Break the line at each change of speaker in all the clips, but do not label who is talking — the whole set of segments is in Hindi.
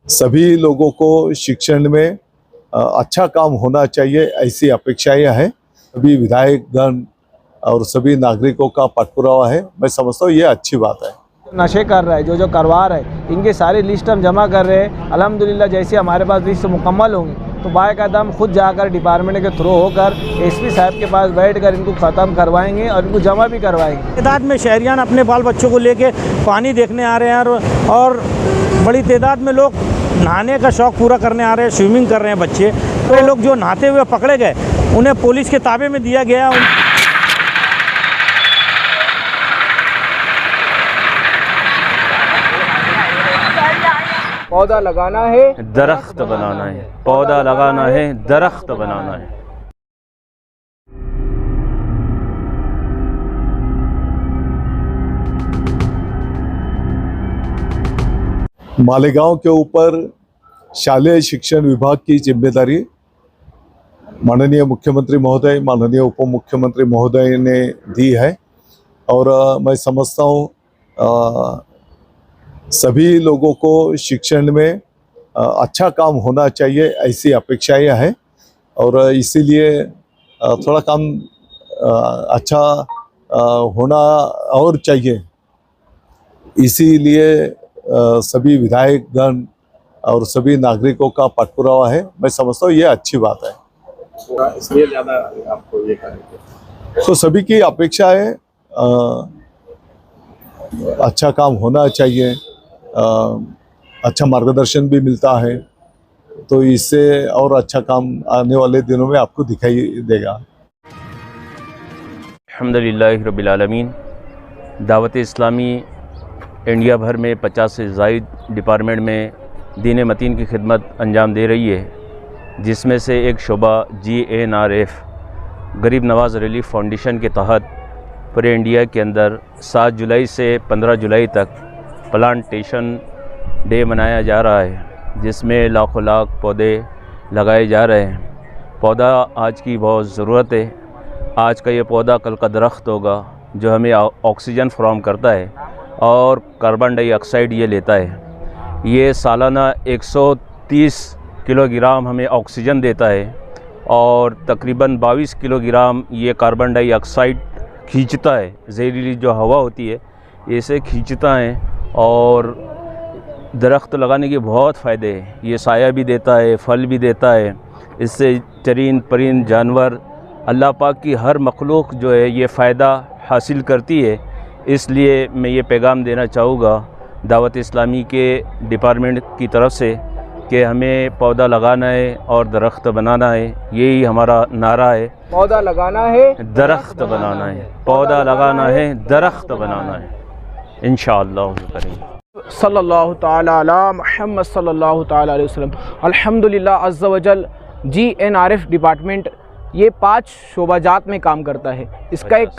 सभी लोगों को शिक्षण में अच्छा काम होना चाहिए, ऐसी अपेक्षाएं हैं। सभी विधायकगण और सभी नागरिकों का पटपुरावा है। मैं समझता हूँ ये अच्छी बात है।
नशे कर रहा है, जो करवा रहा है, इनके सारे लिस्ट हम जमा कर रहे हैं। अल्हम्दुलिल्लाह जैसे हमारे पास लिस्ट मुकम्मल होंगी तो बाकायदा खुद जाकर डिपार्टमेंट के थ्रू होकर एसपी साहब के पास बैठकर इनको ख़त्म करवाएंगे और इनको जमा भी करवाएंगे।
तादाद में शहरियान अपने बाल बच्चों को लेके पानी देखने आ रहे हैं और बड़ी तादाद में लोग नहाने का शौक़ पूरा करने आ रहे हैं, स्विमिंग कर रहे हैं बच्चे। तो ये लोग जो नहाते हुए पकड़े गए उन्हें पुलिस के ताबे में दिया गया।
पौधा लगाना है,
दरख्त बनाना है, पौधा लगाना है, दरख्त बनाना है।
मालेगांव के ऊपर शालेय शिक्षण विभाग की जिम्मेदारी माननीय मुख्यमंत्री महोदय, माननीय उप मुख्यमंत्री महोदय ने दी है और मैं समझता हूँ सभी लोगों को शिक्षण में अच्छा काम होना चाहिए, ऐसी अपेक्षाएं हैं और इसीलिए थोड़ा काम अच्छा होना और चाहिए। इसीलिए सभी विधायकगण और सभी नागरिकों का पटपुरावा है। मैं समझता हूँ ये अच्छी बात है।
इसलिए ज़्यादा आपको ये करेंगे
तो सभी की अपेक्षा है अच्छा काम होना चाहिए, अच्छा मार्गदर्शन भी मिलता है, तो इससे और अच्छा काम आने वाले दिनों में आपको दिखाई देगा।
अल्हम्दुलिल्लाह रब्बिल आलमीन। दावत इस्लामी इंडिया भर में 50 से ज़ायद डिपार्टमेंट में दीन मतीन की खिदमत अंजाम दे रही है, जिसमें से एक शोबा GNRF गरीब नवाज़ रिलीफ फाउंडेशन के तहत पूरे इंडिया के अंदर 7 जुलाई से 15 जुलाई तक प्लांटेशन डे मनाया जा रहा है, जिसमें लाखों लाख पौधे लगाए जा रहे हैं। पौधा आज की बहुत ज़रूरत है। आज का ये पौधा कल का दरख्त होगा जो हमें ऑक्सीजन फराहम करता है और कार्बन डाइऑक्साइड ये लेता है। ये सालाना 130 किलोग्राम हमें ऑक्सीजन देता है और तकरीबन 22 किलोग्राम ये कार्बन डाइऑक्साइड खींचता है। जहरीली जो हवा होती है इसे खींचता है और दरख्त लगाने के बहुत फ़ायदे हैं। ये साया भी देता है, फल भी देता है। इससे चरिंद परिंद जानवर अल्लाह पाक की हर मखलूक जो है ये फ़ायदा हासिल करती है। इसलिए मैं ये पैगाम देना चाहूँगा दावत इस्लामी के डिपार्टमेंट की तरफ से कि हमें पौधा लगाना है और दरख्त बनाना है। यही हमारा नारा है।
पौधा लगाना है,
दरख्त बनाना है, पौधा लगाना है, दरख्त बनाना है। इंशाअल्लाह करेंगे।
सल्लल्लाहु ताला अला मुहम्मद सल्लल्लाहु ताला अलैहि वसल्लम। अल्हम्दुलिल्लाह अज़्ज़ा वजल GNRF डिपार्टमेंट ये 5 शोबाजात में काम करता है। इसका एक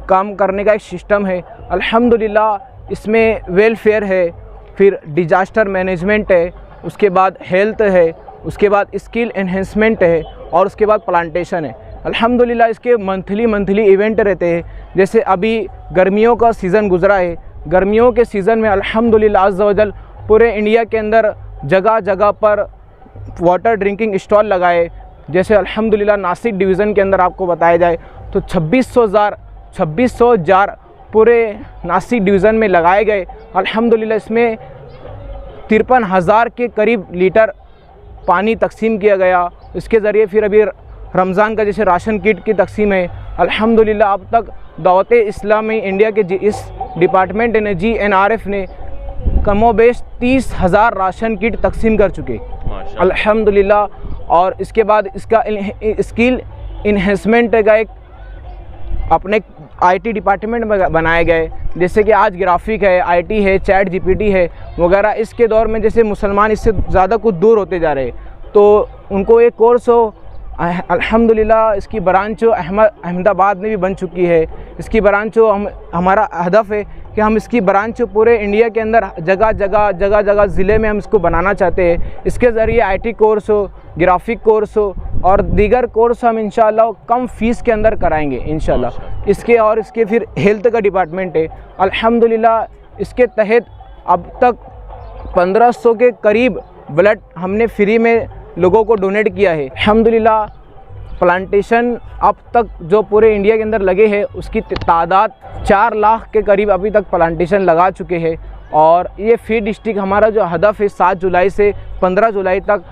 काम करने का एक सिस्टम है। अल्हम्दुलिल्लाह इसमें वेलफेयर है, फिर डिजास्टर मैनेजमेंट है, उसके बाद हेल्थ है, उसके बाद स्किल एनहेंसमेंट है और उसके बाद प्लांटेशन है। अल्हम्दुलिल्लाह इसके मंथली इवेंट रहते हैं। जैसे अभी गर्मियों का सीज़न गुज़रा है, गर्मियों के सीज़न में अल्हम्दुलिल्लाह अज़्ज़ा वजल पूरे इंडिया के अंदर जगह जगह पर वाटर ड्रिंकिंग स्टॉल लगाए। जैसे अल्हम्दुलिल्लाह नासिक डिवीज़न के अंदर आपको बताया जाए तो 2600 जार पूरे नासिक डिवीज़न में लगाए गए। अल्हम्दुलिल्लाह इसमें 53,000 के करीब लीटर पानी तकसीम किया गया। इसके ज़रिए फिर अभी रमज़ान का जैसे राशन किट की तकसीम है। अल्हम्दुलिल्लाह अब तक दावत इस्लामी इंडिया के इस डिपार्टमेंट ने GNRF ने कमोबेश 30,000 राशन किट तकसीम कर चुके अल्हम्दुलिल्लाह। और इसके बाद इसका स्किल इन्हेंसमेंट का एक अपने IT डिपार्टमेंट में बनाए गए। जैसे कि आज ग्राफिक है, IT है, चैट GPT है वगैरह। इसके दौर में जैसे मुसलमान इससे ज़्यादा कुछ दूर होते जा रहे तो उनको एक कोर्स हो। अल्हम्दुलिल्लाह इसकी ब्रांच अहमदाबाद में भी बन चुकी है। इसकी ब्रांच हमारा हदफ है कि हम इसकी ब्रांच पूरे इंडिया के अंदर जगह जगह ज़िले में हम इसको बनाना चाहते हैं। इसके ज़रिए IT कोर्स हो, ग्राफिक कोर्स हो और दीगर कोर्स हम इंशाअल्लाह कम फ़ीस के अंदर कराएंगे इंशाअल्लाह। इसके फिर हेल्थ का डिपार्टमेंट है। अल्हम्दुलिल्लाह इसके तहत अब तक 1500 के करीब ब्लड हमने फ्री में लोगों को डोनेट किया है। अल्हम्दुलिल्लाह प्लांटेशन अब तक जो पूरे इंडिया के अंदर लगे हैं उसकी तादाद 4 लाख के करीब अभी तक प्लांटेशन लगा चुके हैं। और ये फी डिस्ट्रिक्ट हमारा जो हदफ है 7 जुलाई से 15 जुलाई तक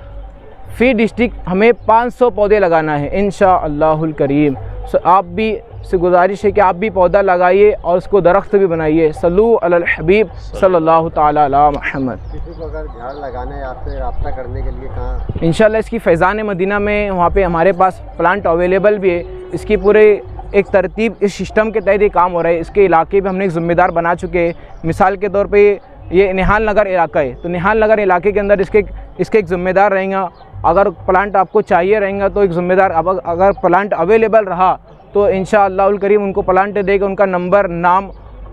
फी डिस्ट्रिक्ट हमें 500 पौधे लगाना है इंशाअल्लाहुल करीम। सो आप भी से गुजारिश है कि आप भी पौधा लगाइए और उसको दरख्त भी बनाइए। सल्लू अलल हबीब सल्लल्लाहु ताला अला मुहम्मद।
किसी को अगर झाड़ लगाना है आपसे रब्ता करने के लिए कहाँ?
इंशाल्लाह इसकी फैज़ान मदीना में वहाँ पे हमारे पास प्लांट अवेलेबल भी है। इसकी पूरे एक तरतीब इस सिस्टम के तहत ये काम हो रहा है। इसके इलाके भी हमने एक ज़िम्मेदार बना चुके हैं। मिसाल के तौर पे ये निहाल नगर इलाका है, तो निहाल नगर इलाके के अंदर इसके एक ज़िम्मेदार रहेगा। अगर प्लांट आपको चाहिए रहेगा तो एक ज़िम्मेदार, अब अगर प्लांट अवेलेबल रहा तो इंशाअल्लाहुल करीम उनको प्लांट देकर उनका नंबर नाम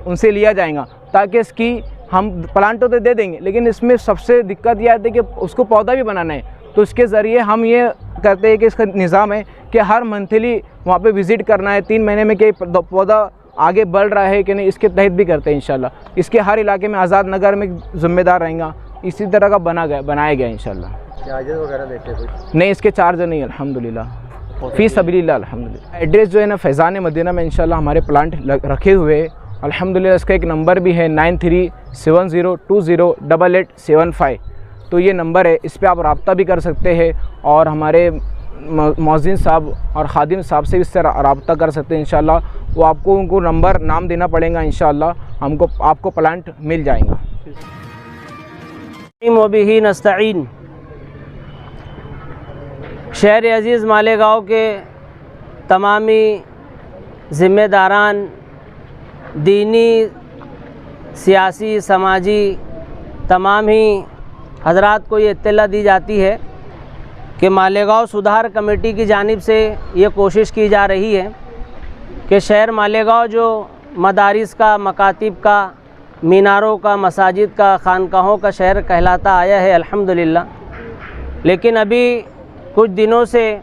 उनसे लिया जाएगा, ताकि इसकी हम प्लांट तो दे देंगे लेकिन इसमें सबसे दिक्कत यह आती है कि उसको पौधा भी बनाना है। तो इसके ज़रिए हम ये करते हैं कि इसका निज़ाम है कि हर मंथली वहाँ पे विज़िट करना है, 3 महीने में कि पौधा आगे बढ़ रहा है कि नहीं, इसके तहत भी करते हैं इंशाल्लाह। इसके हर इलाके में आज़ाद नगर में ज़िम्मेदार रहेगा, इसी तरह का बनाया गया इंशाल्लाह।
चार्जेस वगैरह देते कुछ?
नहीं, इसके चार्ज नहीं अल्हम्दुलिल्लाह, फ़ी सबीलिल्लाह अल्हम्दुलिल्लाह। एड्रेस जो है ना फैज़ान मदीना में इंशाल्लाह हमारे प्लांट रखे हुए हैं अल्हम्दुलिल्लाह। इसका एक नंबर भी है 9370208875। तो ये नंबर है, इस पर आप रब्ता भी कर सकते हैं और हमारे मौज़िन साहब और ख़ादिम साहब से इससे रब्ता कर सकते हैं इंशाल्लाह। वो आपको उनको नंबर नाम देना पड़ेगा, इंशाल्लाह आपको प्लांट मिल जाएगा।
बिही नस्तईन। शहर अज़ीज़ मालेगांव के तमामी ज़िम्मेदारान, दीनी, सियासी, समाजी तमाम ही हज़रात को ये इत्तला दी जाती है कि मालेगांव सुधार कमेटी की जानिब से ये कोशिश की जा रही है कि शहर मालेगांव जो मदारिस का, मकातिब का, मीनारों का, मसाजिद का, खानकाहों का शहर कहलाता आया है अल्हम्दुलिल्लाह, लेकिन अभी कुछ दिनों से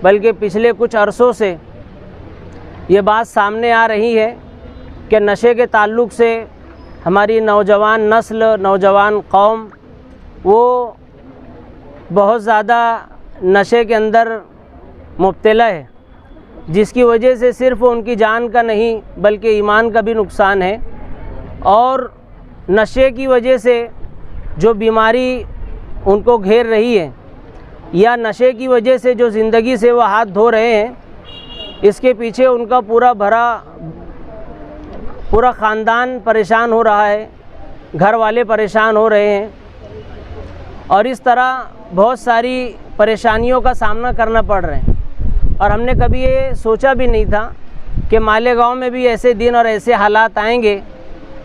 बल्कि पिछले कुछ अरसों से ये बात सामने आ रही है कि नशे के ताल्लुक़ से हमारी नौजवान नस्ल, नौजवान कौम वो बहुत ज़्यादा नशे के अंदर मुब्तला है, जिसकी वजह से सिर्फ़ उनकी जान का नहीं बल्कि ईमान का भी नुकसान है। और नशे की वजह से जो बीमारी उनको घेर रही है या नशे की वजह से जो ज़िंदगी से वो हाथ धो रहे हैं, इसके पीछे उनका पूरा ख़ानदान परेशान हो रहा है, घर वाले परेशान हो रहे हैं और इस तरह बहुत सारी परेशानियों का सामना करना पड़ रहा है। और हमने कभी ये सोचा भी नहीं था कि मालेगांव में भी ऐसे दिन और ऐसे हालात आएंगे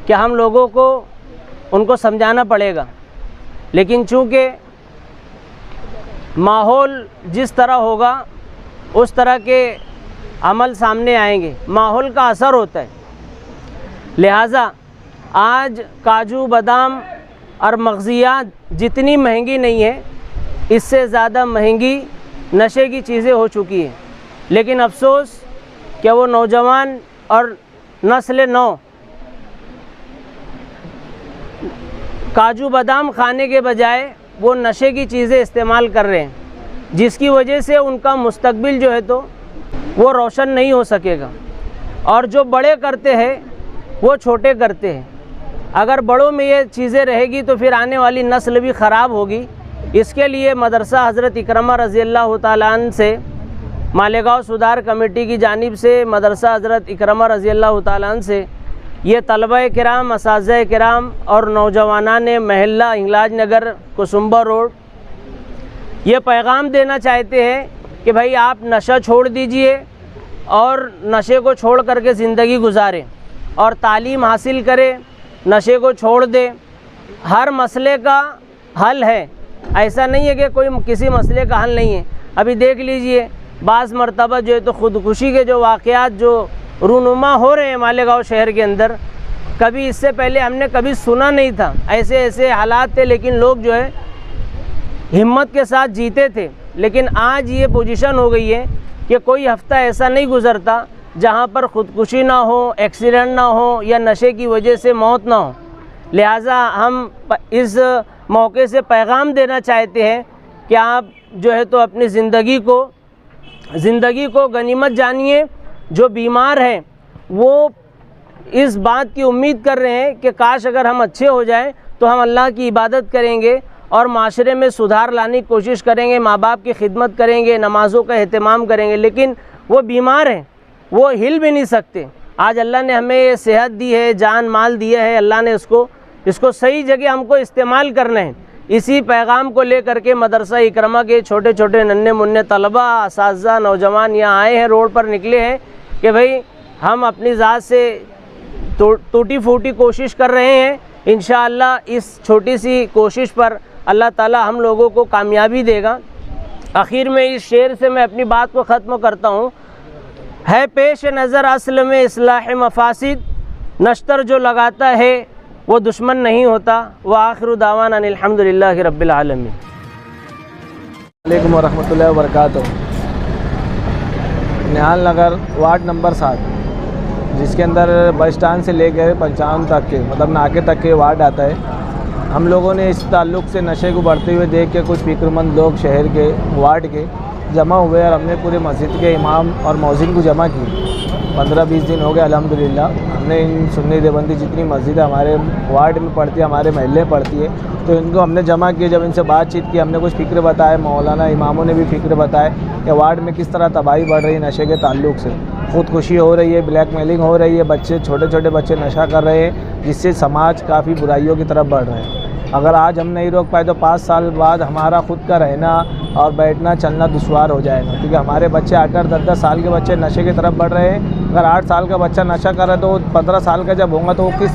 कि हम लोगों को उनको समझाना पड़ेगा। लेकिन चूँकि माहौल जिस तरह होगा उस तरह के अमल सामने आएंगे, माहौल का असर होता है। लिहाजा आज काजू, बादाम और मग़ज़ियात जितनी महंगी नहीं है, इससे ज़्यादा महंगी नशे की चीज़ें हो चुकी हैं। लेकिन अफसोस कि वो नौजवान और नस्ल नौ काजू बादाम खाने के बजाय वो नशे की चीज़ें इस्तेमाल कर रहे हैं, जिसकी वजह से उनका मुस्तकबिल जो है तो वो रोशन नहीं हो सकेगा। और जो बड़े करते हैं वो छोटे करते हैं। अगर बड़ों में ये चीज़ें रहेगी तो फिर आने वाली नस्ल भी ख़राब होगी। इसके लिए मदरसा हज़रत इकरमा रज़ी अल्लाह तआला अन्हु से मालेगांव सुधार कमेटी की जानिब से मदरसा हज़रत इकरमा रज़ी अल्लाह तआला अन्हु से ये तलबा किराम, असातिज़ा किराम और नौजवानान महल्ला हिंगलाज नगर कुसुम्बा रोड ये पैगाम देना चाहते हैं कि भाई आप नशा छोड़ दीजिए और नशे को छोड़ करके ज़िंदगी गुजारें और तालीम हासिल करें, नशे को छोड़ दें। हर मसले का हल है, ऐसा नहीं है कि कोई किसी मसले का हल नहीं है। अभी देख लीजिए बाज़ मरतबा जो है तो ख़ुदकुशी के जो वाक़यात जो रूनुमा हो रहे हैं मालेगांव शहर के अंदर, कभी इससे पहले हमने कभी सुना नहीं था। ऐसे ऐसे हालात थे, लेकिन लोग जो है हिम्मत के साथ जीते थे। लेकिन आज ये पोजीशन हो गई है कि कोई हफ़्ता ऐसा नहीं गुज़रता जहाँ पर ख़ुदकुशी ना हो, एक्सीडेंट ना हो या नशे की वजह से मौत ना हो। लिहाजा हम इस मौके से पैगाम देना चाहते हैं कि आप जो है तो अपनी ज़िंदगी को गनीमत जानिए। जो बीमार हैं वो इस बात की उम्मीद कर रहे हैं कि काश अगर हम अच्छे हो जाएं तो हम अल्लाह की इबादत करेंगे और माशरे में सुधार लाने की कोशिश करेंगे, माँ बाप की खिदमत करेंगे, नमाज़ों का एहतमाम करेंगे, लेकिन वो बीमार हैं, वो हिल भी नहीं सकते। आज अल्लाह ने हमें सेहत दी है, जान माल दिया है, अल्लाह ने इसको सही जगह हमको इस्तेमाल करना है। इसी पैगाम को लेकर के मदरसा इकरमा के छोटे छोटे नन्हे मुन्ने तलबा, असातिज़ा, नौजवान यहाँ आए हैं, रोड पर निकले हैं कि भाई हम अपनी ज़ात से टूटी फूटी कोशिश कर रहे हैं। इंशाअल्लाह इस छोटी सी कोशिश पर अल्लाह ताला हम लोगों को कामयाबी देगा। आखिर में इस शेर से मैं अपनी बात को ख़त्म करता हूँ। है पेश नज़र असल में इस्लाह मफासिद, नश्तर जो लगाता है वो दुश्मन नहीं होता। व आखिर दावाना अल्हम्दुलिल्लाहि रब्बिल आलमीन।
अलैकुम वरहमतुल्लाहि वबरकातुहू। निहाल नगर वार्ड नंबर 7, जिसके अंदर बस स्टैंड से लेकर पंचायत तक के मतलब नाके तक के वार्ड आता है। हम लोगों ने इस ताल्लुक़ से नशे को बढ़ते हुए देख के कुछ फ़िक्रमंद लोग शहर के वार्ड के जमा हुए और हमने पूरे मस्जिद के इमाम और मौज़िन को जमा की। 15-20 दिन हो गए अल्हम्दुलिल्लाह। हमने इन सुन्नी देवबंदी जितनी मस्जिद हमारे वार्ड में पड़ती है, हमारे महल्ले में पड़ती है, तो इनको हमने जमा किया। जब इनसे बातचीत की, हमने कुछ फ़िक्र बताए, मौलाना इमामों ने भी फ़िक्र बताए कि वार्ड में किस तरह तबाही बढ़ रही है नशे के ताल्लुक़ से। ख़ुदकुशी हो रही है, ब्लैकमेलिंग हो रही है, बच्चे छोटे छोटे बच्चे नशा कर रहे हैं, जिससे समाज काफ़ी बुराइयों की तरफ बढ़ रहे हैं। अगर आज हम नहीं रोक पाए तो 5 साल बाद हमारा ख़ुद का रहना और बैठना चलना दुश्वार हो जाएगा, क्योंकि हमारे बच्चे 8-8, 10-10 साल के बच्चे नशे की तरफ बढ़ रहे हैं। अगर 8 साल का बच्चा नशा कर रहा है तो 15 साल का जब होगा तो वो किस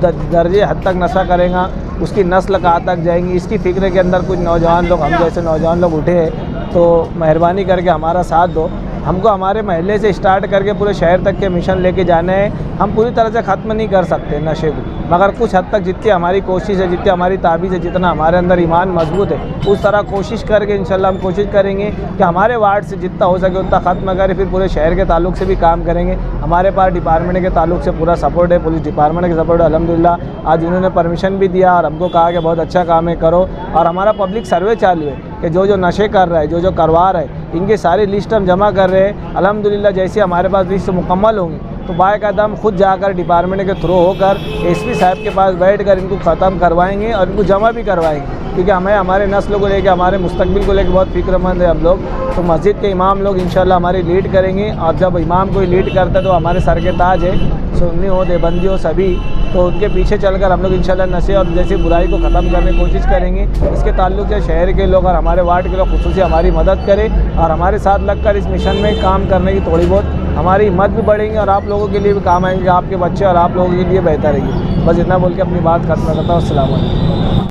दर्जे हद तक नशा करेगा, उसकी नस्ल कहाँ तक जाएंगी। इसकी फ़िक्र के अंदर कुछ नौजवान लोग, हम जैसे नौजवान लोग उठे हैं, तो मेहरबानी करके हमारा साथ दो। हमको हमारे महल्ले से स्टार्ट करके पूरे शहर तक के मिशन लेके जाने हैं। हम पूरी तरह से ख़त्म नहीं कर सकते नशे को, मगर कुछ हद तक जितनी हमारी कोशिश है, जितनी हमारी ताबीज़ है, जितना हमारे अंदर ईमान मजबूत है, उस तरह कोशिश करके इंशाल्लाह हम कोशिश करेंगे कि हमारे वार्ड से जितना हो सके उतना ख़त्म करें। फिर पूरे शहर के ताल्लुक से भी काम करेंगे। हमारे पास डिपार्टमेंट के ताल्लुक से पूरा सपोर्ट है, पुलिस डिपार्टमेंट के सपोर्ट है अल्हम्दुलिल्लाह। आज उन्होंने परमिशन भी दिया और हमको कहा कि बहुत अच्छा काम है, करो। और हमारा पब्लिक सर्वे चालू है कि जो नशे कर रहा है, जो करवा रहा है, इनकी सारी लिस्ट हम जमा कर रहे हैं। अल्हम्दुलिल्लाह जैसे हमारे पास लिस्ट मुकम्मल होंगी तो बाकायदा हम खुद जाकर डिपार्टमेंट के थ्रू होकर एसपी साहब के पास बैठकर इनको ख़त्म करवाएंगे और इनको जमा भी करवाएंगे, क्योंकि हमें हमारे नस्ल को लेकर, हमारे मुस्तकबिल को लेकर बहुत फ़िक्रमंद है हम लोग। तो मस्जिद के इमाम लोग इंशाल्लाह हमारी लीड करेंगे, और जब इमाम कोई लीड करता है तो हमारे सर के ताज है, सुन्नी हो देवबंदी हो सभी, तो उनके पीछे चलकर हम लोग इंशाल्लाह नशे और जैसी बुराई को ख़त्म करने की कोशिश करेंगे। इसके ताल्लुक से शहर के लोग और हमारे वार्ड के लोग खुसूसी हमारी मदद करें और हमारे साथ लगकर इस मिशन में काम करने की थोड़ी बहुत हमारी हिम्मत भी बढ़ेंगी और आप लोगों के लिए भी काम आएंगे, आपके बच्चे और आप लोगों के लिए बेहतर रहेगी। बस इतना बोल के अपनी बात खत्म करता हूँ। अस्सलाम वालेकुम।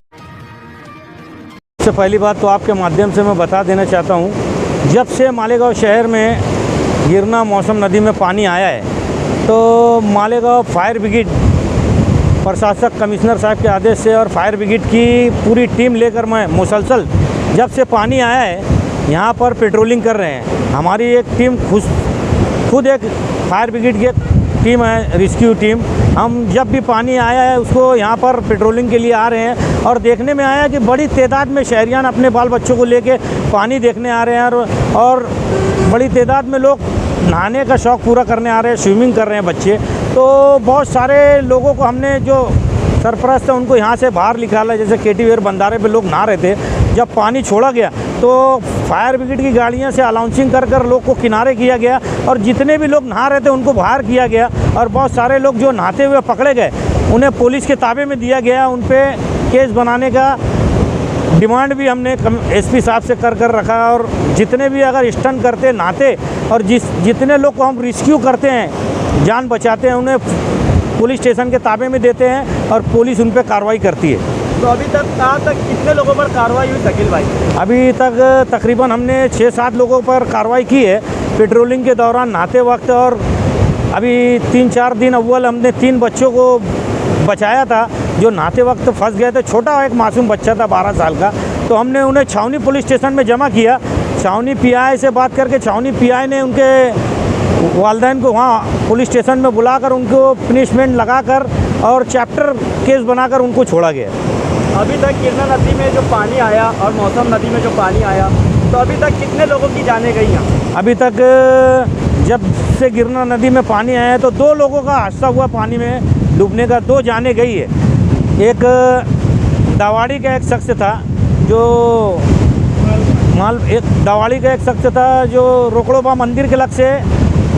सबसे पहली बात तो आपके माध्यम से मैं बता देना चाहता हूँ, जब से मालेगांव शहर में गिरना मौसम नदी में पानी आया है तो मालेगांव फायर ब्रिगेड प्रशासक कमिश्नर साहब के आदेश से और फायर ब्रिगेड की पूरी टीम लेकर मैं मुसलसल जब से पानी आया है यहाँ पर पेट्रोलिंग कर रहे हैं। हमारी एक टीम खुद एक फायर ब्रिगेड की टीम है, रेस्क्यू टीम। हम जब भी पानी आया है उसको यहाँ पर पेट्रोलिंग के लिए आ रहे हैं और देखने में आया कि बड़ी तादाद में शहरियान अपने बाल बच्चों को लेके पानी देखने आ रहे हैं और बड़ी तादाद में लोग नहाने का शौक़ पूरा करने आ रहे हैं, स्विमिंग कर रहे हैं बच्चे। तो बहुत सारे लोगों को हमने जो सरपरस्त है उनको यहाँ से बाहर निकाला, जैसे केटीवेयर बंधारे पे लोग नहा रहे थे। जब पानी छोड़ा गया तो फायर ब्रिगेड की गाड़ियाँ से अनाउंसिंग कर लोग को किनारे किया गया और जितने भी लोग नहा रहे थे उनको बाहर किया गया और बहुत सारे लोग जो नहाते हुए पकड़े गए उन्हें पुलिस के ताबे में दिया गया। उन पर केस बनाने का डिमांड भी हमने एसपी साहब से कर रखा है और जितने भी अगर स्टंट करते नहाते और जितने लोग को हम रेस्क्यू करते हैं, जान बचाते हैं, उन्हें पुलिस स्टेशन के ताबे में देते हैं और पुलिस उन पर कार्रवाई करती है।
तो अभी तक कहाँ तक कितने लोगों पर कार्रवाई हुई शकील भाई?
अभी तक तकरीबन हमने 6-7 लोगों पर कार्रवाई की है पेट्रोलिंग के दौरान नहाते वक्त। और अभी 3-4 दिन अव्वल हमने 3 बच्चों को बचाया था जो नहाते वक्त फंस गए थे। छोटा एक मासूम बच्चा था 12 साल का, तो हमने उन्हें छावनी पुलिस स्टेशन में जमा किया। छावनी पीआई से बात करके छावनी पीआई ने उनके वालिदैन को वहाँ पुलिस स्टेशन में बुलाकर उनको पनिशमेंट लगाकर और चैप्टर केस बनाकर उनको छोड़ा गया।
अभी तक गिरना नदी में जो पानी आया और मौसम नदी में जो पानी आया, तो अभी तक कितने लोगों की जानें गई हैं?
अभी तक जब से गिरना नदी में पानी आया है तो 2 लोगों का हादसा हुआ पानी में डूबने का, 2 जाने गई है। एक दावाड़ी का एक शख्स था जो रोकड़ोबा मंदिर के लग से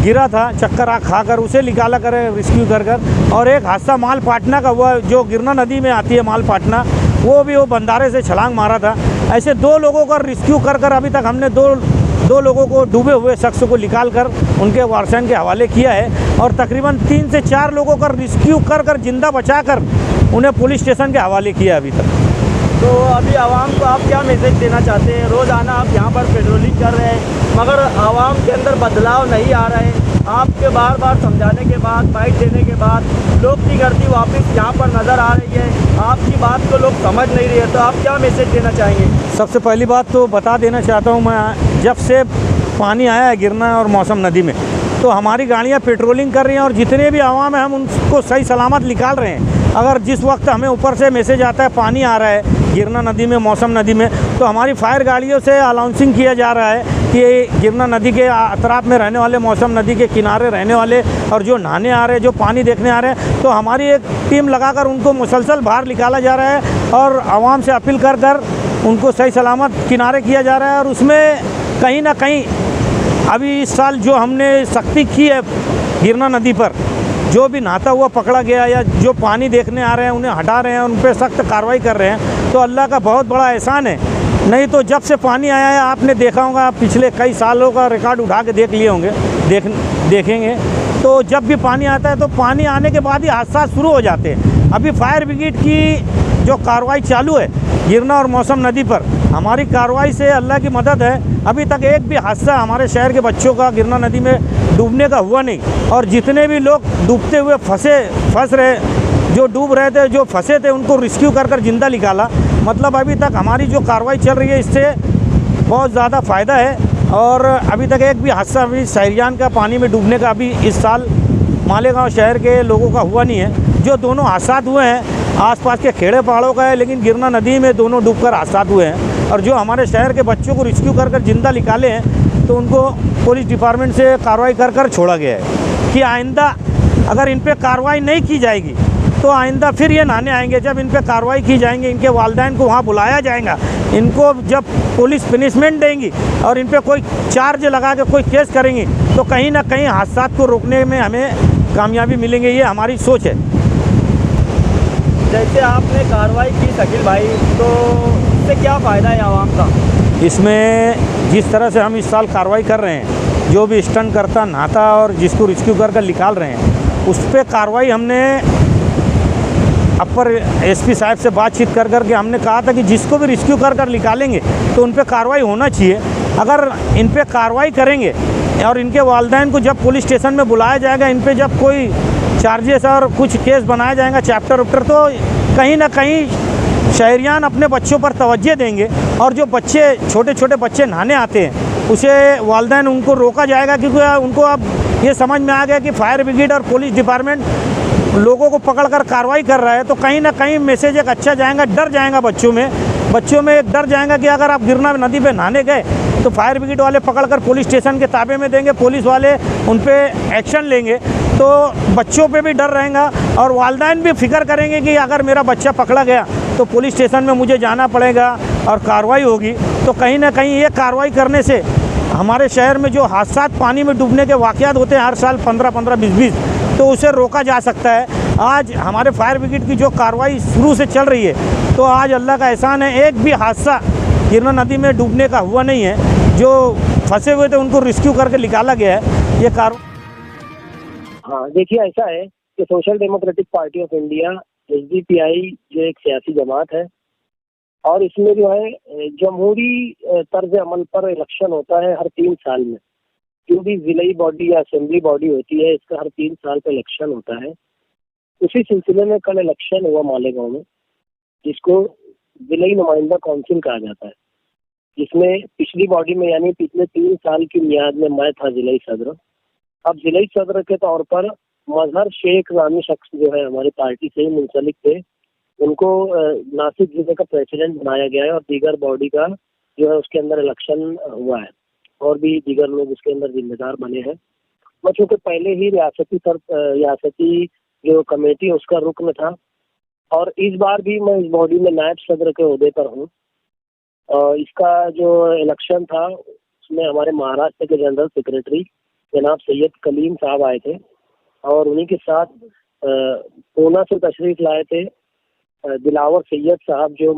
गिरा था, चक्कर खाकर उसे निकाला कर रेस्क्यू कर और एक हादसा मालपाटना का हुआ जो गिरना नदी में आती है मालपाटना, वो बंधारे से छलांग मारा था। ऐसे 2 लोगों का रेस्क्यू कर अभी तक हमने दो लोगों को, डूबे हुए शख्स को निकाल कर उनके वारसाइन के हवाले किया है और तकरीबन 3 से 4 लोगों का रेस्क्यू कर जिंदा बचाकर उन्हें पुलिस स्टेशन के हवाले किया अभी तक।
तो अभी आवाम को आप क्या मैसेज देना चाहते हैं? रोज़ाना आप यहाँ पर पेट्रोलिंग कर रहे हैं मगर आवाम के अंदर बदलाव नहीं आ रहा है। आपके बार बार समझाने के बाद, बाइट देने के बाद लोग की गर्दी वापस यहाँ पर नज़र आ रही है। आपकी बात को लोग समझ नहीं रहे, तो आप क्या मैसेज देना चाहेंगे?
सबसे पहली बात तो बता देना चाहता हूँ मैं, जब से पानी आया है गिरना और मौसम नदी में, तो हमारी गाड़ियाँ पेट्रोलिंग कर रही हैं और जितने भी आवाम है हम उनको सही सलामत निकाल रहे हैं। अगर जिस वक्त हमें ऊपर से मैसेज आता है पानी आ रहा है गिरना नदी में, मौसम नदी में, तो हमारी फायर गाड़ियों से अनाउंसिंग किया जा रहा है कि गिरना नदी के अतराफ में रहने वाले, मौसम नदी के किनारे रहने वाले और जो नहाने आ रहे हैं, जो पानी देखने आ रहे हैं, तो हमारी एक टीम लगाकर उनको मुसलसल बाहर निकाला जा रहा है और आवाम से अपील कर उनको सही सलामत किनारे किया जा रहा है। और उसमें कहीं ना कहीं अभी इस साल जो हमने सख्ती की है गिरना नदी पर, जो भी नहाता हुआ पकड़ा गया या जो पानी देखने आ रहे हैं उन्हें हटा रहे हैं, उन पर सख्त कार्रवाई कर रहे हैं, तो अल्लाह का बहुत बड़ा एहसान है। नहीं तो जब से पानी आया है आपने देखा होगा, पिछले कई सालों का रिकॉर्ड उठा के देख लिए होंगे, देखेंगे तो जब भी पानी आता है तो पानी आने के बाद ही हादसा शुरू हो जाते हैं। अभी फायर ब्रिगेड की जो कार्रवाई चालू है गिरना और मौसम नदी पर, हमारी कार्रवाई से अल्लाह की मदद है, अभी तक एक भी हादसा हमारे शहर के बच्चों का गिरना नदी में डूबने का हुआ नहीं। और जितने भी लोग डूबते हुए फंस रहे, जो डूब रहे थे, जो फंसे थे, उनको रेस्क्यू कर जिंदा निकाला। मतलब अभी तक हमारी जो कार्रवाई चल रही है इससे बहुत ज़्यादा फ़ायदा है। और अभी तक एक भी हादसा अभी शहरियान का पानी में डूबने का अभी इस साल मालेगांव शहर के लोगों का हुआ नहीं है। जो दोनों हादसा हुए हैं आसपास के खेड़े पहाड़ों का है, लेकिन गिरना नदी में दोनों डूबकर हादसा हुए हैं। और जो हमारे शहर के बच्चों को रेस्क्यू कर जिंदा निकाले हैं, तो उनको पुलिस डिपार्टमेंट से कार्रवाई कर छोड़ा गया है कि आइंदा अगर इन पर कार्रवाई नहीं की जाएगी तो आइंदा फिर ये नहाने आएंगे। जब इन पर कार्रवाई की जाएंगी, इनके वालिदैन को वहाँ बुलाया जाएगा, इनको जब पुलिस पनिशमेंट देंगी और इन पर कोई चार्ज लगा के कोई केस करेंगी, तो कहीं ना कहीं हादसा को रोकने में हमें कामयाबी मिलेंगे। ये हमारी सोच है।
जैसे आपने कार्रवाई की शकील भाई, तो इससे क्या फ़ायदा है आवाम का?
इसमें जिस तरह से हम इस साल कार्रवाई कर रहे हैं, जो भी स्टंट करता, नहाता और जिसको रेस्क्यू कर निकाल रहे हैं, उस पर कार्रवाई हमने अपर एसपी साहब से बातचीत करके हमने कहा था कि जिसको भी रेस्क्यू कर निकालेंगे तो उन पर कार्रवाई होना चाहिए। अगर इन पर कार्रवाई करेंगे और इनके वालिदैन को जब पुलिस स्टेशन में बुलाया जाएगा, इन पर जब कोई चार्जेस और कुछ केस बनाया जाएगा, चैप्टर वैप्टर, तो कहीं ना कहीं शहरियान अपने बच्चों पर तवज्जो देंगे। और जो बच्चे, छोटे छोटे बच्चे नहाने आते हैं, उसे वालिदैन उनको रोका जाएगा, क्योंकि उनको अब ये समझ में आ गया कि फायर ब्रिगेड और पुलिस डिपार्टमेंट लोगों को पकड़कर कार्रवाई कर रहा है। तो कहीं ना कहीं मैसेज एक अच्छा जाएगा, डर जाएगा बच्चों में एक डर जाएगा कि अगर आप गिरना नदी पे नहाने गए तो फायर ब्रिगेड वाले पकड़कर पुलिस स्टेशन के ताबे में देंगे, पुलिस वाले उन पे एक्शन लेंगे। तो बच्चों पे भी डर रहेगा और वालिदैन भी फिक्र करेंगे कि अगर मेरा बच्चा पकड़ा गया तो पुलिस स्टेशन में मुझे जाना पड़ेगा और कार्रवाई होगी। तो कहीं ना कहीं ये कार्रवाई करने से हमारे शहर में जो हादसा पानी में डूबने के वाक़यात होते हैं हर साल 15-15, 20-20, तो उसे रोका जा सकता है। आज हमारे फायर ब्रिगेड की जो कार्रवाई शुरू से चल रही है, तो आज अल्लाह का एहसान है, एक भी हादसा गिरना नदी में डूबने का हुआ नहीं है। जो फंसे हुए थे उनको रेस्क्यू करके निकाला गया है। ये कार्रवाई,
हाँ देखिए, ऐसा है कि social democratic party of India SDPI जो एक सियासी जमात है, और इसमें जो है जमहूरी तर्ज अमल पर इलेक्शन होता है हर 3 साल में। जो भी जिलाई बॉडी या असेंबली बॉडी होती है, इसका हर 3 साल पर इलेक्शन होता है। उसी सिलसिले में कल इलेक्शन हुआ मालेगांव में, जिसको जिलाई नुमाइंदा काउंसिल कहा जाता है, जिसमें पिछली बॉडी में यानी पिछले 3 साल की मियाद में मैं था जिलाई सदर। अब जिलाई सदर के तौर पर मजहर शेख नामी शख्स जो है हमारी पार्टी से ही मुंसलिक थे, उनको नासिक जिले का प्रेसिडेंट बनाया गया है और दीगर बॉडी का जो है उसके अंदर इलेक्शन हुआ है और भी दीगर लोग उसके अंदर जिम्मेदार बने हैं। मैं चूँकि पहले ही रियासती जो कमेटी है उसका रुकन था और इस बार भी मैं इस बॉडी में नायब सदर के ओहदे पर हूँ। इसका जो इलेक्शन था उसमें हमारे महाराष्ट्र के जनरल सेक्रेटरी जनाब सैयद कलीम साहब आए थे और उन्हीं के साथ पूना से तशरीफ लाए थे दिलावर सैयद साहब जो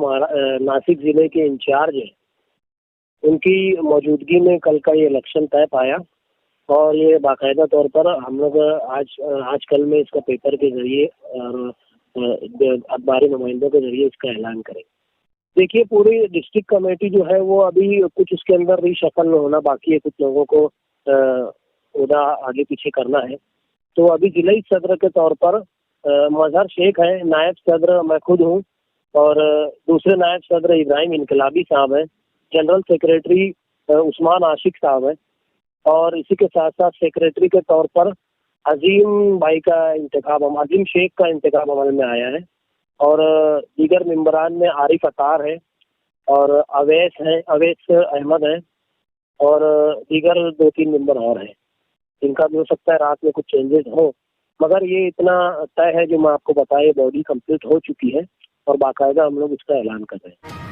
नासिक ज़िले के इंचार्ज हैं। उनकी मौजूदगी में कल का ये इलेक्शन तय पाया और ये बाकायदा तौर पर हम लोग आजकल में इसका पेपर के जरिए और अखबारी नुमाइंदों के जरिए इसका ऐलान करें। देखिए, पूरी डिस्ट्रिक्ट कमेटी जो है वो अभी कुछ उसके अंदर रीशफल होना बाकी है, कुछ लोगों को उदा आगे पीछे करना है। तो अभी जिले सदर के तौर पर मजहर शेख है, नायब सदर मैं खुद हूँ और दूसरे नायब सदर इब्राहिम इनकलाबी साहब हैं, जनरल सेक्रेटरी उस्मान आशिक साहब हैं और इसी के साथ साथ सेक्रेटरी के तौर पर अजीम शेख का इंतखाब अमल में आया है और दीगर मेंबरान में आरिफ अतार है और अवैस अहमद हैं और दीगर 2-3 मेंबर और हैं। इनका भी हो सकता है रात में कुछ चेंजेस हो, मगर ये इतना तय है जो मैं आपको बताया, बॉडी कंप्लीट हो चुकी है और बाकायदा हम लोग इसका ऐलान कर रहे हैं।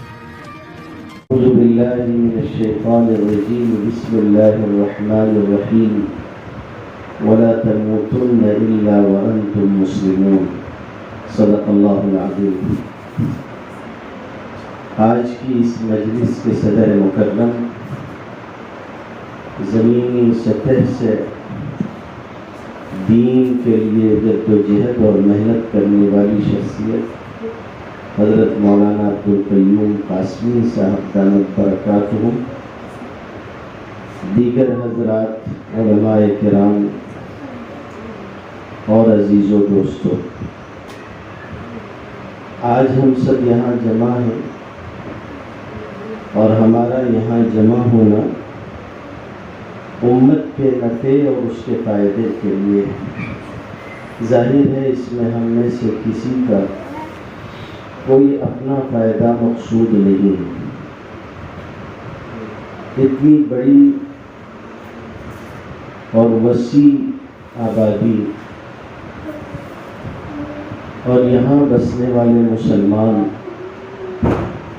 वला तमूतुन्न इल्ला व अंतुम मुस्लिमून। सदक़ल्लाहुल अज़ीम। आज की इस मजलिस के सदर मुकर्रम, ज़मीनी सतह से दीन के लिए जद्दोजहद और मेहनत करने वाली शख्सियत हज़रत मौलाना अब्दुल क़य्यूम क़ासमी साहब दामत बरकातुहू, दीगर हज़रात, उलमाए किराम और अजीज़ों दोस्तों, आज हम सब यहाँ जमा हैं और हमारा यहाँ जमा होना उम्मत के नफ़े और उसके फ़ायदे के लिए है। जाहिर है इसमें हम में से किसी का कोई अपना फ़ायदा मकसूद नहीं है। इतनी बड़ी और वसी आबादी और यहाँ बसने वाले मुसलमान,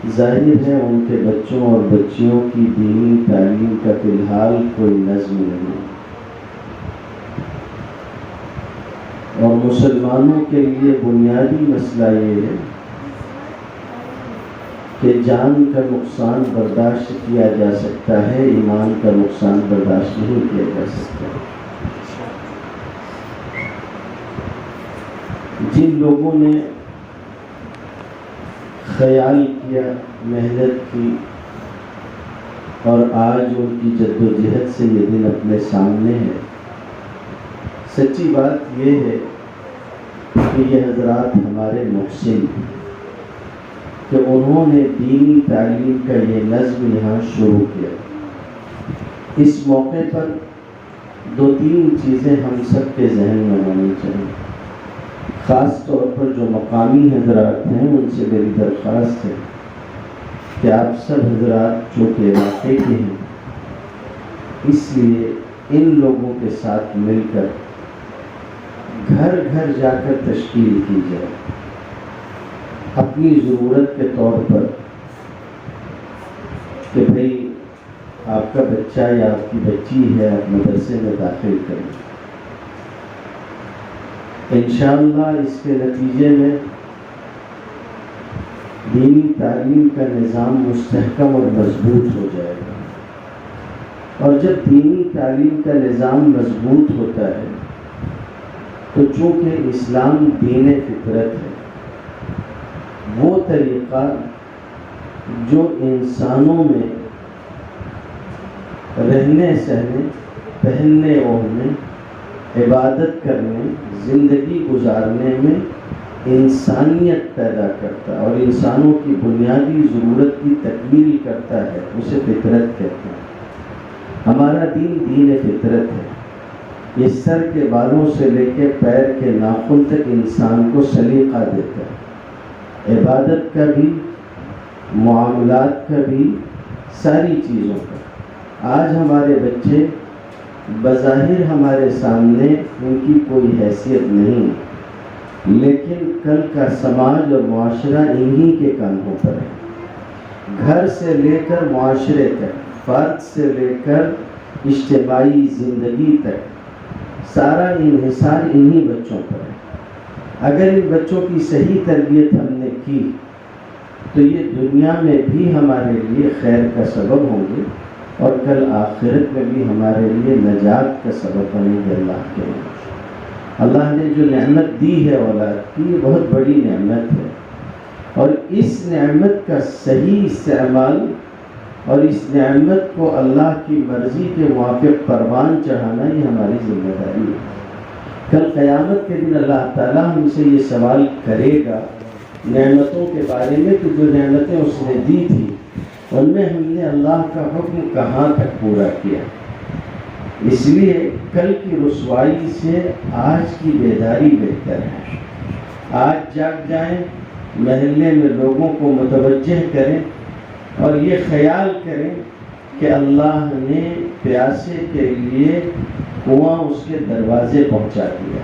जाहिर है उनके बच्चों और बच्चियों की दीनी तालीम का फ़िलहाल कोई नज़्म नहीं और मुसलमानों के लिए बुनियादी मसला ये है कि जान का नुकसान बर्दाश्त किया जा सकता है, ईमान का नुकसान बर्दाश्त नहीं किया जा सकता। जिन लोगों ने ख्याल किया, मेहनत की और आज उनकी जद्दोजहद से ये दिन अपने सामने है, सच्ची बात ये है कि ये हज़रात हमारे मुहसिन हैं कि उन्होंने दीनी तालीम का ये नज़्म यहाँ शुरू किया। इस मौके पर 2-3 चीज़ें हम सब के जहन में होनी चाहिए। ख़ास तौर पर जो मकामी हज़रात हैं उनसे मेरी दरख्वास्त है कि आप सब हज़रात जो के इलाके के हैं, इसलिए इन लोगों के साथ मिलकर घर घर जाकर तश्कील की जाए। अपनी ज़रूरत के तौर पर कि भाई आपका बच्चा या आपकी बच्ची है, आप मदरसे में दाखिल करें। इंशाअल्लाह इसके नतीजे में दीनी तालीम का निज़ाम मुस्तहकम और मजबूत हो जाएगा और जब दीनी तालीम का निज़ाम मजबूत होता है तो चूँकि इस्लाम दीन फितरत है, वो तरीक़ा जो इंसानों में रहने सहने, पहनने ओढ़ने, इबादत करने, ज़िंदगी गुजारने में इंसानियत पैदा करता है और इंसानों की बुनियादी ज़रूरत की तकमील करता है, उसे फितरत कहते हैं। हमारा दीन दीन फितरत है। ये सर के बालों से लेकर पैर के नाखून तक इंसान को सलीका देता है। इबादत का भी, मुआमलात का भी, सारी चीज़ों का। आज हमारे बच्चे बज़ाहिर हमारे सामने उनकी कोई हैसियत नहीं, लेकिन कल का समाज और मुआशरा इन्हीं के कंधों पर है। घर से लेकर मुआशरे तक, फ़र्द से लेकर इज्तिमाई ज़िंदगी तक, सारा इन्हिसार इन्हीं बच्चों पर है। अगर इन बच्चों की सही तरबियत हमने की तो ये दुनिया में भी हमारे लिए खैर का सबब होंगे और कल आखिरत में भी हमारे लिए नजात का सबब बनेंगे। अल्लाह ने जो नेमत दी है औलाद की, ये बहुत बड़ी नेमत है, और इस नेमत का सही इस्तेमाल और इस नेमत को अल्लाह की मर्ज़ी के मुआफ़िक़ परवान चढ़ाना ये हमारी ज़िम्मेदारी है। कल क़यामत के दिन अल्लाह ताला हमसे ये सवाल करेगा नेमतों के बारे में कि जो नेमतें उसने दी थी उनमें हमने अल्लाह का हुक्म कहाँ तक पूरा किया। इसलिए कल की रुसवाई से आज की बेदारी बेहतर है। आज जाग जाएं, महल्ले में लोगों को मुतवज्जह करें और ये ख्याल करें कि अल्लाह ने प्यासे के लिए कुआं उसके दरवाजे पहुंचा दिया।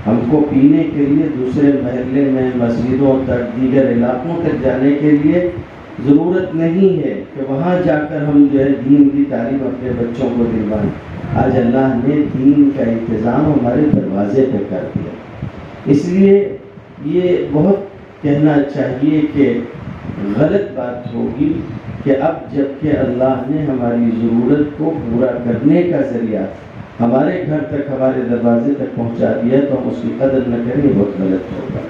हमको पीने के लिए दूसरे महल्ले में, मस्जिदों तक, दीगर इलाकों तक जाने के लिए ज़रूरत नहीं है कि वहाँ जाकर हम जो है दीन की तालीम अपने बच्चों को दिलवाएं। आज अल्लाह ने दीन का इंतज़ाम हमारे दरवाजे पे कर दिया। इसलिए ये बहुत कहना चाहिए कि गलत बात होगी कि अब जबकि अल्लाह ने हमारी ज़रूरत को पूरा करने का ज़रिया हमारे घर तक, हमारे दरवाजे तक पहुंचा दिया तो हम उसकी कदर न करें, बहुत गलत होगा।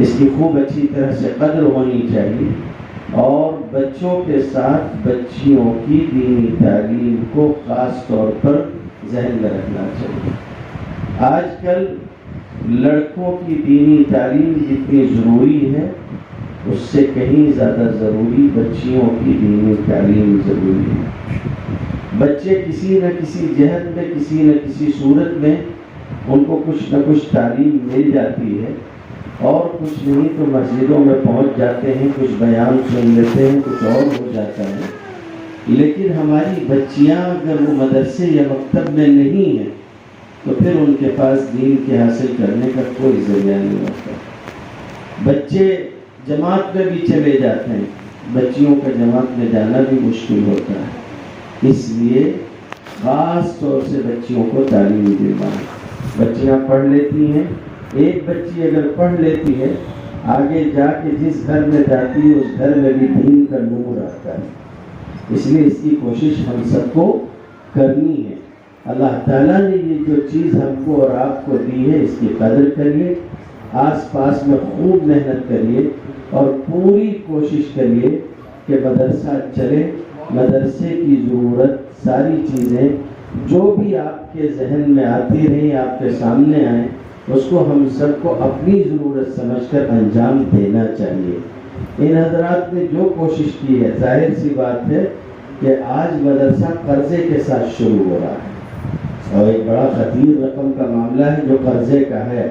इसकी खूब अच्छी तरह से कदर होनी चाहिए और बच्चों के साथ बच्चियों की दीनी तालीम को ख़ास तौर पर जहन में रखना चाहिए। आजकल लड़कों की दीनी तालीम जितनी ज़रूरी है उससे कहीं ज़्यादा ज़रूरी बच्चियों की दीनी तालीम ज़रूरी है। बच्चे किसी न किसी जहत में, किसी न किसी सूरत में उनको कुछ न कुछ तालीम मिल जाती है और कुछ नहीं तो मस्जिदों में पहुंच जाते हैं, कुछ बयान सुन लेते हैं, कुछ और हो जाता है। लेकिन हमारी बच्चियां अगर वो मदरसे या मकतब में नहीं हैं तो फिर उनके पास दीन के हासिल करने का कोई ज़रिया नहीं होता। बच्चे जमात में भी चले जाते हैं, बच्चियों का जमात में जाना भी मुश्किल होता है। इसलिए ख़ास तौर से बच्चियों को तालीम दिलवाएं। बच्चियाँ पढ़ लेती हैं, एक बच्ची अगर पढ़ लेती है आगे जाके जिस घर में जाती है उस घर में भी दीन का नूर आता है। इसलिए इसकी कोशिश हम सबको करनी है। अल्लाह ताला ने ये जो चीज़ हमको और आपको दी है इसकी कदर करिए, आस पास में खूब मेहनत करिए और पूरी कोशिश करिए कि मदरसा चले। मदरसे की ज़रूरत, सारी चीज़ें जो भी आपके जहन में आती रहीं, आपके सामने आए, उसको हम सबको अपनी ज़रूरत समझकर अंजाम देना चाहिए। इन हज़रात ने जो कोशिश की है, जाहिर सी बात है कि आज मदरसा कर्ज़े के साथ शुरू हो रहा है और एक बड़ा खतीर रकम का मामला है जो कर्ज़े का है।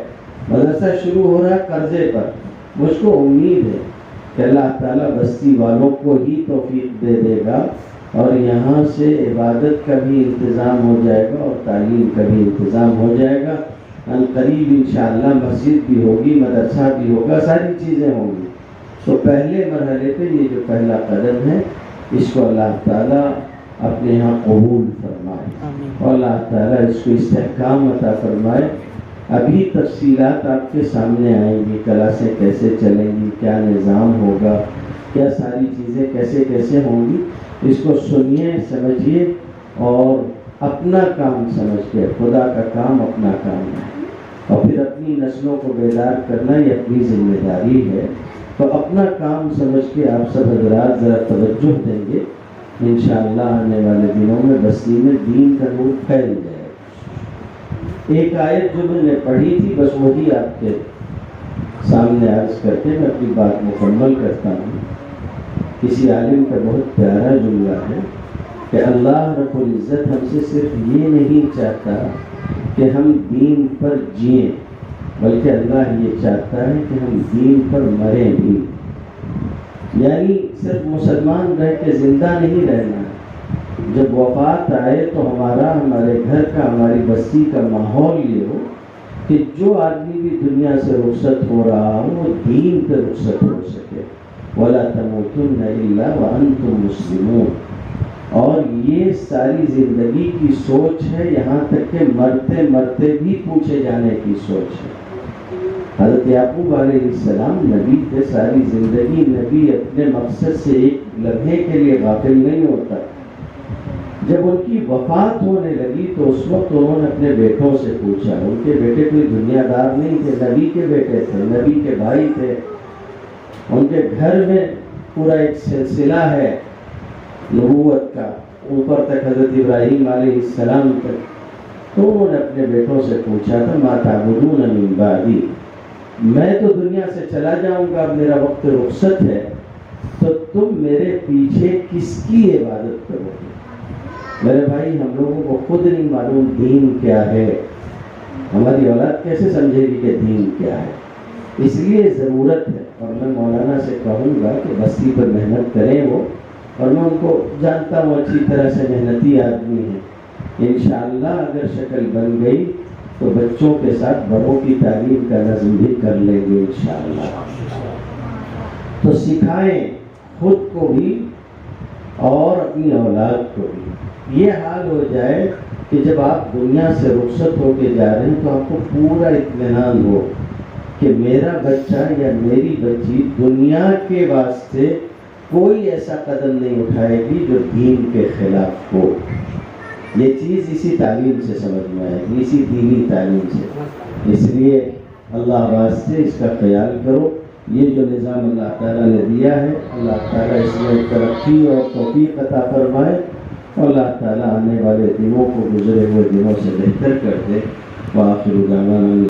मदरसा शुरू हो रहा है कर्ज़े पर। मुझको उम्मीद है कि अल्लाह ताला बस्ती वालों को ही तौफीक दे देगा और यहाँ से इबादत का भी इंतज़ाम हो जाएगा और तालीम का भी इंतज़ाम हो जाएगा। अनक़रीब इंशाअल्लाह मस्जिद भी होगी, मदरसा भी होगा, सारी चीज़ें होंगी। तो पहले मरहले पे ये जो पहला कदम है इसको अल्लाह ताला अपने यहाँ कबूल फरमाए और अल्लाह ताला इसको इस्तेहकाम अता फरमाए। अभी तफसीलात आपके सामने आएंगी, क्लासें कैसे चलेंगी, क्या निज़ाम होगा, क्या सारी चीज़ें कैसे कैसे होंगी, इसको सुनिए, समझिए और अपना काम समझ के, खुदा का काम अपना काम है और फिर अपनी नस्लों को बेदार करना ये अपनी ज़िम्मेदारी है। तो अपना काम समझ के आप सब हज़रात ज़रा तवज्जो देंगे, इंशाअल्लाह आने वाले दिनों में बस्ती में दीन का नूर फैल जाएगा। एक आयत जो मैंने पढ़ी थी बस वही आपके सामने अर्ज करके मैं अपनी बात मुकम्मल करता हूँ। किसी आलिम का बहुत प्यारा जुमला है कि अल्लाह रब्बुल इज़्ज़त हमसे सिर्फ ये नहीं चाहता कि हम दीन पर जिएं, बल्कि अल्लाह ये चाहता है कि हम दीन पर मरें भी। यानी सिर्फ मुसलमान रह के ज़िंदा नहीं रहना, जब वफ़ात आए तो हमारे घर का, हमारी बस्ती का माहौल ये हो कि जो आदमी भी दुनिया से रुखसत हो रहा हो वो दीन पर रुखसत हो सके। वला तमूतुन्ना इल्ला व अंतुम मुस्लिमून। और ये सारी ज़िंदगी की सोच है, यहाँ तक कि मरते मरते भी पूछे जाने की सोच है। हज़रत याकूब अलैहिस्सलाम नबी थे सारी ज़िंदगी, नबी अपने मकसद से एक लम्हे के लिए गाफिल नहीं होता। जब उनकी वफ़ात होने लगी तो उस वक्त उन्होंने अपने बेटों से पूछा। उनके बेटे कोई दुनियादार नहीं थे, नबी के बेटे थे, नबी के भाई थे। उनके घर में पूरा एक सिलसिला है नबूवत का, ऊपर तक हज़रत इब्राहीम अलैहिस्सलाम तक। तो उन्होंने अपने बेटों से पूछा था, मा ताबुदून मिन बादी, मैं तो दुनिया से चला जाऊंगा, अब मेरा वक्त रुखसत है, तो तुम मेरे पीछे किसकी इबादत करोगे? मेरे भाई, हम लोगों को खुद नहीं मालूम दीन क्या है, हमारी औलाद कैसे समझेगी कि दीन क्या है? इसलिए ज़रूरत है, और मैं मौलाना से कहूँगा कि बस्ती पर मेहनत करें वो, और मैं उनको जानता हूँ अच्छी तरह से, मेहनती आदमी है। इंशाअल्लाह अगर शक्ल बन गई तो बच्चों के साथ बड़ों की तालीम का नज़्म भी कर लेंगे इंशाअल्लाह। तो सिखाएं खुद को भी और अपनी औलाद को भी। ये हाल हो जाए कि जब आप दुनिया से रुखसत होके जा रहे हैं तो आपको पूरा इत्मीनान हो कि मेरा बच्चा या मेरी बच्ची दुनिया के वास्ते कोई ऐसा कदम नहीं उठाएगी जो दीन के खिलाफ हो। ये चीज़ इसी तालीम से समझ में आएगी, इसी दीनी तालीम से। इसलिए अल्लाह वास्ते इसका ख्याल करो। ये जो निज़ाम अल्लाह ताला ने दिया है, अल्लाह ताला इसमें तरक्की और तौफीक अता फरमाए, और अल्लाह ताला आने वाले दिनों को गुजरे हुए दिनों से बेहतर कर दे। व आखिर दावाना